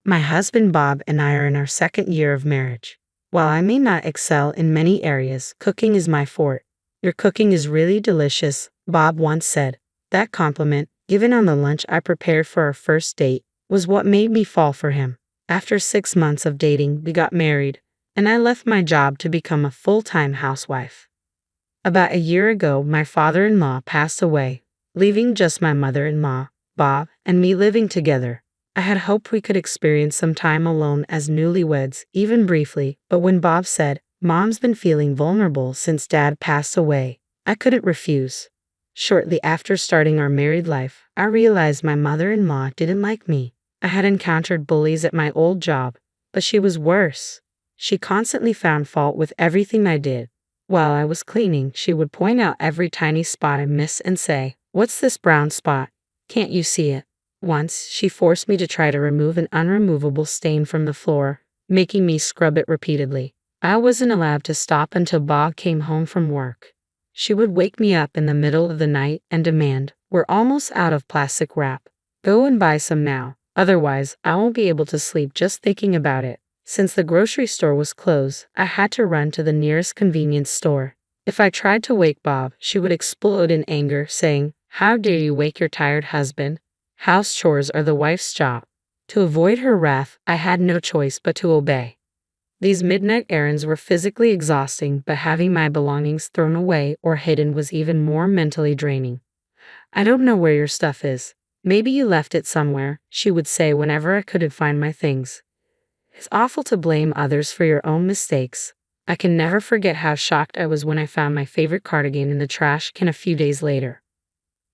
My husband Bob and I are in our second year of marriage. While I may not excel in many areas, cooking is my forte. Your cooking is really delicious, Bob once said. That compliment, given on the lunch I prepared for our first date, was what made me fall for him. After 6 months of dating, we got married, and I left my job to become a full-time housewife. About a year ago, my father-in-law passed away, leaving just my mother-in-law, Bob, and me living together. I had hoped we could experience some time alone as newlyweds, even briefly, but when Bob said, "Mom's been feeling vulnerable since Dad passed away," I couldn't refuse. Shortly after starting our married life, I realized my mother-in-law didn't like me. I had encountered bullies at my old job, but she was worse. She constantly found fault with everything I did. While I was cleaning, she would point out every tiny spot I missed and say, "What's this brown spot? Can't you see it?" Once, she forced me to try to remove an unremovable stain from the floor, making me scrub it repeatedly. I wasn't allowed to stop until Bob came home from work. She would wake me up in the middle of the night and demand, "We're almost out of plastic wrap. Go and buy some now. Otherwise, I won't be able to sleep just thinking about it." Since the grocery store was closed, I had to run to the nearest convenience store. If I tried to wake Bob, she would explode in anger, saying, "How dare you wake your tired husband? House chores are the wife's job." To avoid her wrath, I had no choice but to obey. These midnight errands were physically exhausting, but having my belongings thrown away or hidden was even more mentally draining. "I don't know where your stuff is. Maybe you left it somewhere," she would say whenever I couldn't find my things. It's awful to blame others for your own mistakes. I can never forget how shocked I was when I found my favorite cardigan in the trash can a few days later.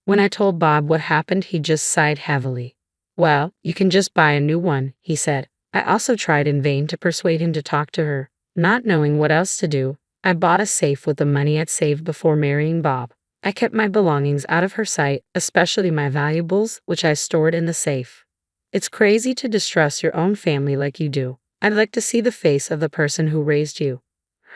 When I told Bob what happened, he just sighed heavily. "Well, you can just buy a new one," he said. I also tried in vain to persuade him to talk to her. Not knowing what else to do, I bought a safe with the money I'd saved before marrying Bob. I kept my belongings out of her sight, especially my valuables, which I stored in the safe. It's crazy to distrust your own family like you do. I'd like to see the face of the person who raised you.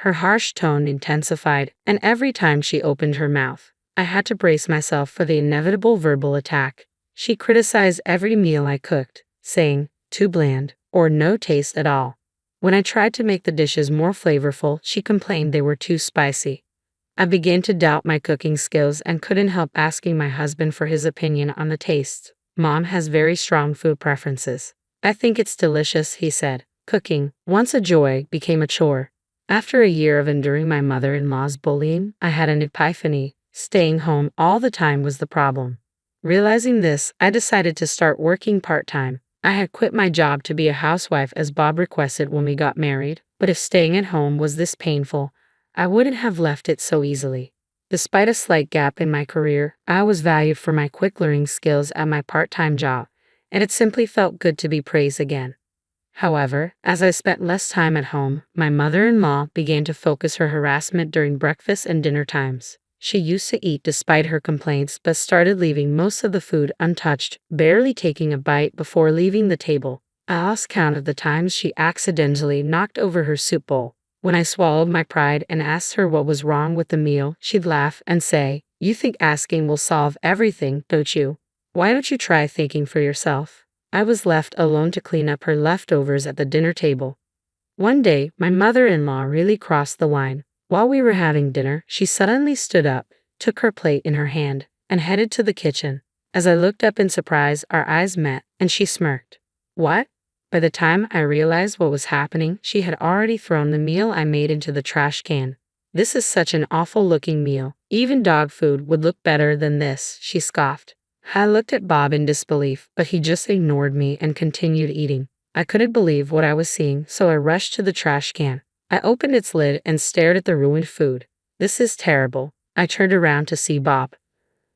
Her harsh tone intensified, and every time she opened her mouth, I had to brace myself for the inevitable verbal attack. She criticized every meal I cooked, saying, "Too bland," or "No taste at all." When I tried to make the dishes more flavorful, she complained they were too spicy. I began to doubt my cooking skills and couldn't help asking my husband for his opinion on the taste. "Mom has very strong food preferences. I think it's delicious," he said. Cooking, once a joy, became a chore. After a year of enduring my mother-in-law's bullying, I had an epiphany. Staying home all the time was the problem. Realizing this, I decided to start working part-time. I had quit my job to be a housewife as Bob requested when we got married, but if staying at home was this painful, I wouldn't have left it so easily. Despite a slight gap in my career, I was valued for my quick learning skills at my part-time job, and it simply felt good to be praised again. However, as I spent less time at home, my mother-in-law began to focus her harassment during breakfast and dinner times. She used to eat despite her complaints, but started leaving most of the food untouched, barely taking a bite before leaving the table. I lost count of the times she accidentally knocked over her soup bowl. When I swallowed my pride and asked her what was wrong with the meal, she'd laugh and say, "You think asking will solve everything, don't you? Why don't you try thinking for yourself?" I was left alone to clean up her leftovers at the dinner table. One day, my mother-in-law really crossed the line. While we were having dinner, she suddenly stood up, took her plate in her hand, and headed to the kitchen. As I looked up in surprise, our eyes met, and she smirked. "What?" By the time I realized what was happening, she had already thrown the meal I made into the trash can. "This is such an awful-looking meal. Even dog food would look better than this," she scoffed. I looked at Bob in disbelief, but he just ignored me and continued eating. I couldn't believe what I was seeing, so I rushed to the trash can. I opened its lid and stared at the ruined food. "This is terrible." I turned around to see Bob,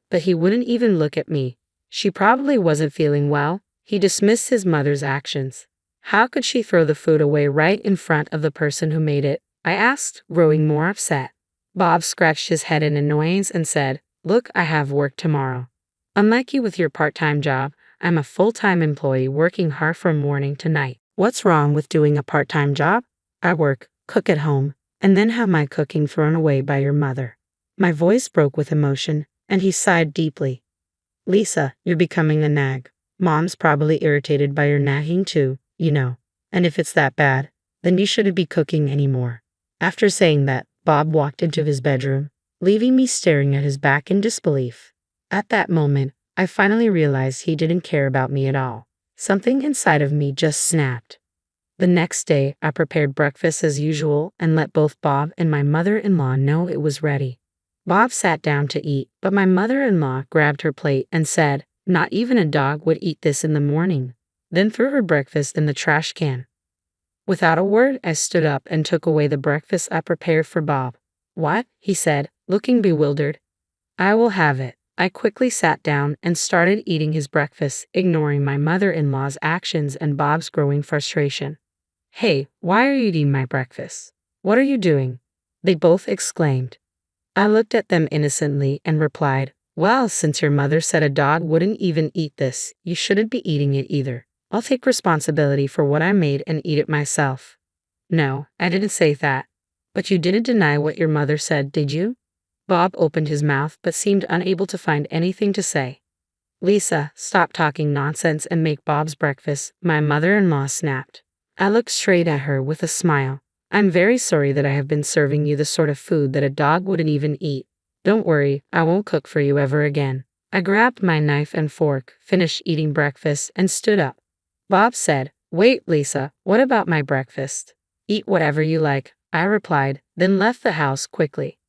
but he wouldn't even look at me. She probably wasn't feeling well. He dismissed his mother's actions. How could she throw the food away right in front of the person who made it? I asked, growing more upset. Bob scratched his head in annoyance and said, "Look, I have work tomorrow. Unlike you with your part-time job, I'm a full-time employee working hard from morning to night. What's wrong with doing a part-time job? I work, cook at home, and then have my cooking thrown away by your mother." My voice broke with emotion, and he sighed deeply. "Lisa, you're becoming a nag. Mom's probably irritated by your nagging too." you know. And if it's that bad, then you shouldn't be cooking anymore. After saying that, Bob walked into his bedroom, leaving me staring at his back in disbelief. At that moment, I finally realized he didn't care about me at all. Something inside of me just snapped. The next day, I prepared breakfast as usual and let both Bob and my mother-in-law know it was ready. Bob sat down to eat, but my mother-in-law grabbed her plate and said, "Not even a dog would eat this in the morning," then threw her breakfast in the trash can. Without a word, I stood up and took away the breakfast I prepared for Bob. "What?" he said, looking bewildered. "I will have it." I quickly sat down and started eating his breakfast, ignoring my mother-in-law's actions and Bob's growing frustration. "Hey, why are you eating my breakfast? What are you doing?" they both exclaimed. I looked at them innocently and replied, "Well, since your mother said a dog wouldn't even eat this, you shouldn't be eating it either. I'll take responsibility for what I made and eat it myself." "No, I didn't say that." "But you didn't deny what your mother said, did you?" Bob opened his mouth but seemed unable to find anything to say. "Lisa, stop talking nonsense and make Bob's breakfast," my mother-in-law snapped. I looked straight at her with a smile. "I'm very sorry that I have been serving you the sort of food that a dog wouldn't even eat. Don't worry, I won't cook for you ever again." I grabbed my knife and fork, finished eating breakfast, and stood up. Bob said, "Wait, Lisa, what about my breakfast?" "Eat whatever you like," I replied, then left the house quickly.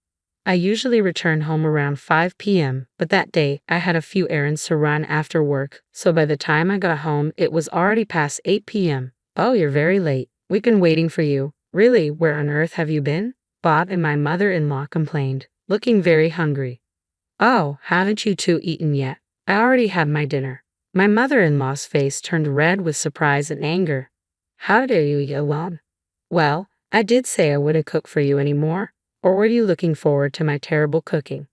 I usually return home around 5 p.m., but that day I had a few errands to run after work, so by the time I got home it was already past 8 p.m. "Oh, you're very late. We've been waiting for you." "Really, where on earth have you been?" Bob and my mother-in-law complained, looking very hungry. "Oh, haven't you two eaten yet?" "I already had my dinner." My mother-in-law's face turned red with surprise and anger. "How dare you eat alone?" "Well, I did say I wouldn't cook for you anymore. Or were you looking forward to my terrible cooking?"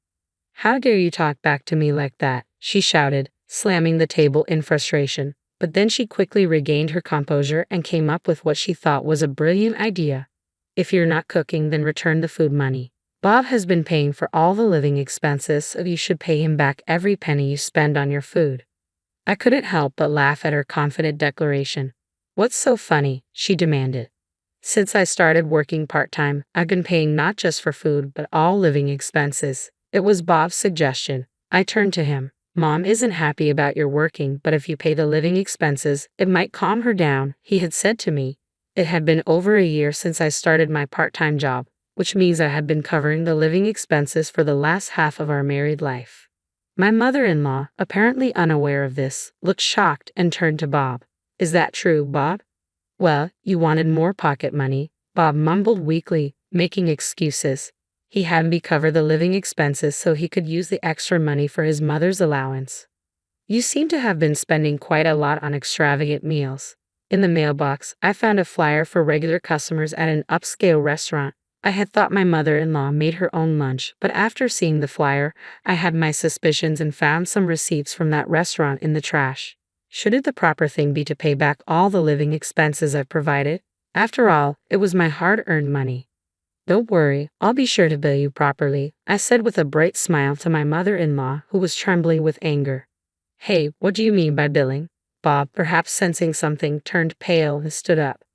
"How dare you talk back to me like that?" she shouted, slamming the table in frustration. But then she quickly regained her composure and came up with what she thought was a brilliant idea. "If you're not cooking, then return the food money. Bob has been paying for all the living expenses, so you should pay him back every penny you spend on your food." I couldn't help but laugh at her confident declaration. "What's so funny?" she demanded. "Since I started working part-time, I've been paying not just for food but all living expenses." It was Bob's suggestion. I turned to him. "Mom isn't happy about your working, but if you pay the living expenses, it might calm her down," he had said to me. It had been over a year since I started my part-time job, which means I had been covering the living expenses for the last half of our married life. My mother-in-law, apparently unaware of this, looked shocked and turned to Bob. "Is that true, Bob?" "Well, you wanted more pocket money," Bob mumbled weakly, making excuses. He had me cover the living expenses so he could use the extra money for his mother's allowance. "You seem to have been spending quite a lot on extravagant meals." In the mailbox, I found a flyer for regular customers at an upscale restaurant. I had thought my mother-in-law made her own lunch, but after seeing the flyer, I had my suspicions and found some receipts from that restaurant in the trash. Shouldn't the proper thing be to pay back all the living expenses I've provided? After all, it was my hard-earned money. "Don't worry, I'll be sure to bill you properly," I said with a bright smile to my mother-in-law, who was trembling with anger. "Hey, what do you mean by billing?" Bob, perhaps sensing something, turned pale and stood up.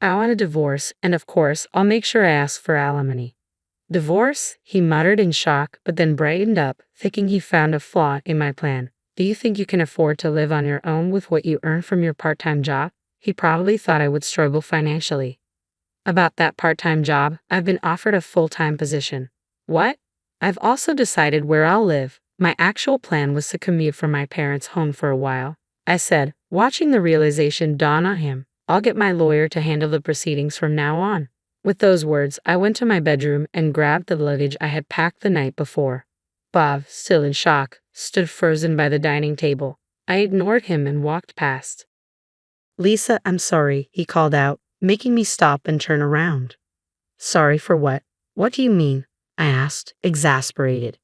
"I want a divorce, and of course, I'll make sure I ask for alimony." "Divorce?" he muttered in shock, but then brightened up, thinking he found a flaw in my plan. "Do you think you can afford to live on your own with what you earn from your part-time job?" He probably thought I would struggle financially. "About that part-time job, I've been offered a full-time position." "What?" "I've also decided where I'll live." My actual plan was to commute from my parents' home for a while, I said, watching the realization dawn on him. "I'll get my lawyer to handle the proceedings from now on." With those words, I went to my bedroom and grabbed the luggage I had packed the night before. Bob, still in shock, stood frozen by the dining table. I ignored him and walked past. "Lisa, I'm sorry," he called out, making me stop and turn around. "Sorry for what? What do you mean?" I asked, exasperated.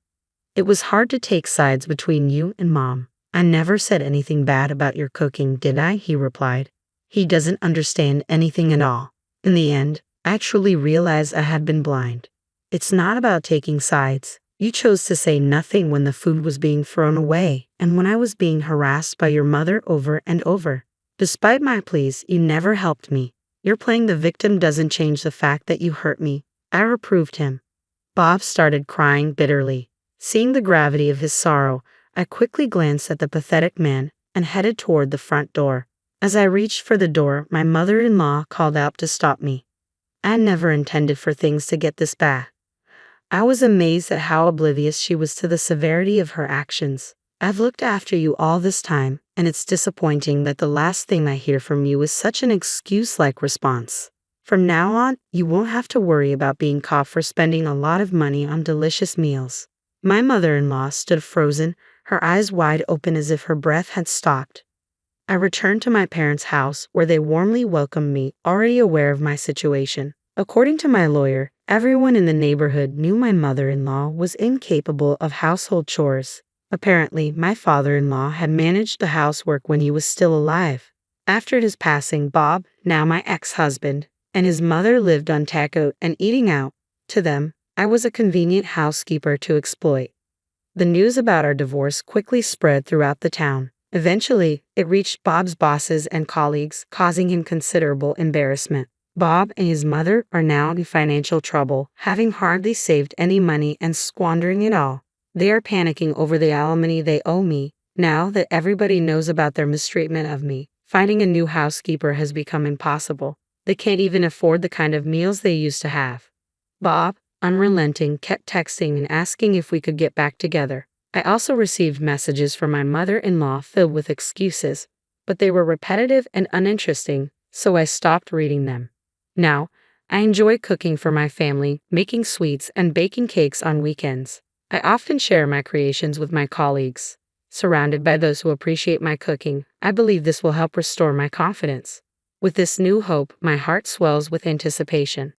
"It was hard to take sides between you and Mom." "I never said anything bad about your cooking, did I?" he replied. He doesn't understand anything at all. In the end, I truly realized I had been blind. It's not about taking sides. You chose to say nothing when the food was being thrown away and when I was being harassed by your mother over and over. Despite my pleas, you never helped me. Your playing the victim doesn't change the fact that you hurt me. I reproved him. Bob started crying bitterly. Seeing the gravity of his sorrow, I quickly glanced at the pathetic man and headed toward the front door. As I reached for the door, my mother-in-law called out to stop me. I never intended for things to get this bad. I was amazed at how oblivious she was to the severity of her actions. I've looked after you all this time, and it's disappointing that the last thing I hear from you is such an excuse-like response. From now on, you won't have to worry about being caught for spending a lot of money on delicious meals. My mother-in-law stood frozen, her eyes wide open as if her breath had stopped. I returned to my parents' house, where they warmly welcomed me, already aware of my situation. According to my lawyer, everyone in the neighborhood knew my mother-in-law was incapable of household chores. Apparently, my father-in-law had managed the housework when he was still alive. After his passing, Bob, now my ex-husband, and his mother lived on takeout and eating out. To them, I was a convenient housekeeper to exploit. The news about our divorce quickly spread throughout the town. Eventually, it reached Bob's bosses and colleagues, causing him considerable embarrassment. Bob and his mother are now in financial trouble, having hardly saved any money and squandering it all. They are panicking over the alimony they owe me. Now that everybody knows about their mistreatment of me, finding a new housekeeper has become impossible. They can't even afford the kind of meals they used to have. Bob, unrelenting, kept texting and asking if we could get back together. I also received messages from my mother-in-law filled with excuses, but they were repetitive and uninteresting, so I stopped reading them. Now, I enjoy cooking for my family, making sweets and baking cakes on weekends. I often share my creations with my colleagues. Surrounded by those who appreciate my cooking, I believe this will help restore my confidence. With this new hope, my heart swells with anticipation.